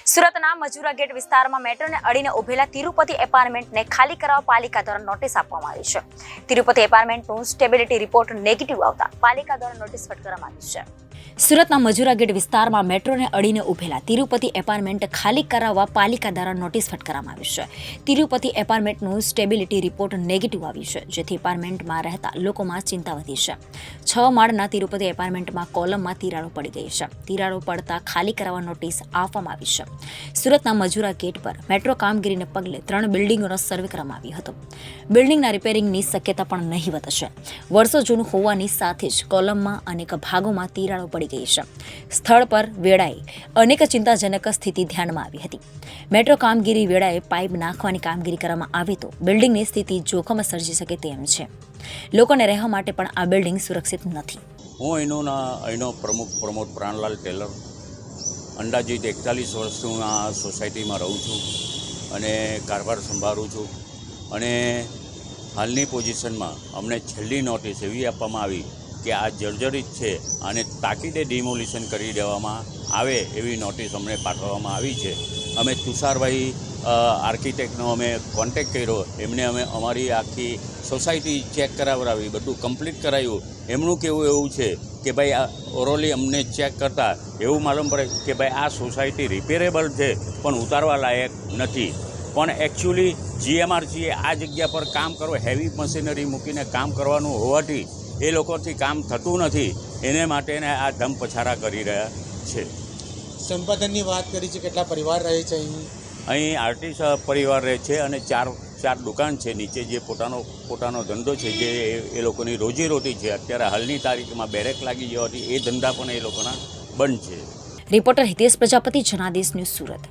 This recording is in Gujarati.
સુરતના મજુરા ગેટ વિસ્તારમાં મેટ્રોને અડીને ઉભેલા તિરુપતિ એપાર્ટમેન્ટને ખાલી કરાવવા પાલિકા દ્વારા નોટિસ આપવામાં આવી છે. તિરુપતિ એપાર્ટમેન્ટનું સ્ટેબિલિટી રિપોર્ટ નેગેટિવ આવતા પાલિકા દ્વારા નોટિસ ફટકારવામાં આવી છે. સુરતના મજુરા ગેટ વિસ્તારમાં મેટ્રોને અડીને ઉભેલા તિરુપતિ એપાર્ટમેન્ટ ખાલી કરાવવા પાલિકા દ્વારા નોટિસ ફટકારવામાં આવી છે. તિરુપતિ એપાર્ટમેન્ટનું સ્ટેબિલિટી રિપોર્ટ નેગેટિવ આવ્યું છે, જેથી એપાર્ટમેન્ટમાં રહેતા લોકોમાં ચિંતા વધી છે. 6 માળના તિરુપતિ એપાર્ટમેન્ટમાં કોલમમાં તિરાડો પડી ગઈ છે. તિરાડો પડતા ખાલી કરાવવા નોટિસ આપવામાં આવી છે. સુરતના મજુરા ગેટ પર મેટ્રો કામગીરીને પગલે 3 બિલ્ડિંગોનો સર્વે કરવામાં આવ્યો હતો. બિલ્ડિંગના રિપેરિંગની શક્યતા પણ નહીવત છે. વર્ષો જૂનું હોવાની સાથે જ કોલમમાં અનેક ભાગોમાં તિરાડો પડી ગઈ છે. સ્થળ પર વેળાએ અનેક ચિંતાજનક સ્થિતિ ધ્યાનમાં આવી હતી. મેટ્રો કામગીરી વેળાએ પાઇપ નાખવાની કામગીરી કરવામાં આવે તો બિલ્ડિંગની સ્થિતિ જોખમ સર્જી શકે તેમ છે. લોકોને રહેવા માટે પણ આ બિલ્ડિંગ સુરક્ષિત નથી. હું અહીંનો પ્રમુખ પ્રમોદ પ્રાણલાલ ટેલર અંદાજિત 41 વર્ષથી હું આ સોસાયટીમાં રહું છું અને કારભાર સંભાળું છું. અને હાલની પોઝિશનમાં અમને છેલ્લી નોટિસ એવી આપવામાં આવી કે આ જર્જરિત છે અને તાકીદે ડિમોલિશન કરી દેવામાં આવે એવી નોટિસ અમને પાઠવવામાં આવી છે. અમે તુષારભાઈ આર્કિટેક્ટનો અમે કોન્ટેક્ટ કર્યો. એમને અમે અમારી આખી સોસાયટી ચેક કરાવડાવી, બધું કમ્પ્લીટ કરાવ્યું. એમનું કહેવું એવું છે કે ભાઈ આ ઓરલી અમને ચેક કરતાં એવું માલુમ પડે કે ભાઈ આ સોસાયટી રિપેરેબલ છે પણ ઉતારવા લાયક નથી. પણ એકચ્યુઅલી જીએમઆરસીએ આ જગ્યા પર કામ કરો, હેવી મશીનરી મૂકીને કામ કરવાનું હોવાથી એ લોકોથી કામ થતું નથી. એને માટેને આ ધમપછાડા કરી રહ્યા છે. સંપાદનની વાત કરી છે, કેટલા પરિવાર રહે છે અહીં આર્ટિસ્ટ પરિવાર રહે છે અને ચાર દુકાન છે નીચે, જે પોતાનો ધંધો છે, જે એ લોકોની રોજીરોટી છે. અત્યારે હાલની તારીખમાં બેરેક લાગી જવાથી એ ધંધા પણ એ લોકોના બંધ છે. Reporter Hitesh Prajapati, Janadesh news, Surat.